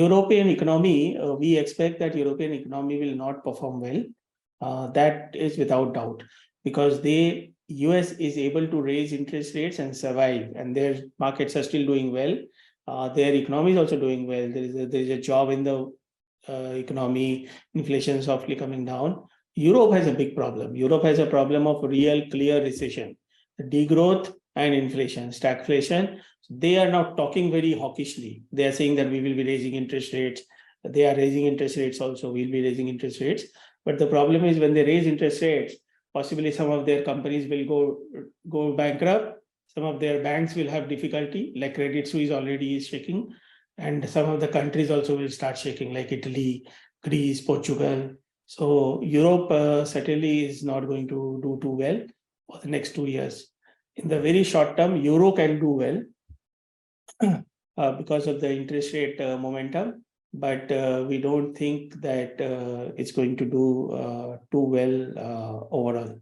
European economy, we expect that European economy will not perform well. That is without doubt, because US is able to raise interest rates and survive, and their markets are still doing well. Their economy is also doing well. There is a job in the economy, inflation softly coming down. Europe has a big problem. Europe has a problem of real clear recession, degrowth and inflation, stagflation. They are now talking very hawkishly. They are saying that we will be raising interest rates. They are raising interest rates also. We'll be raising interest rates. But the problem is when they raise interest rates, possibly some of their companies will go bankrupt. Some of their banks will have difficulty, like Credit Suisse already is shaking. And some of the countries also will start shaking, like Italy, Greece, Portugal. So Europe certainly is not going to do too well for the next 2 years. In the very short term, Euro can do well because of the interest rate momentum, but we don't think that it's going to do too well overall.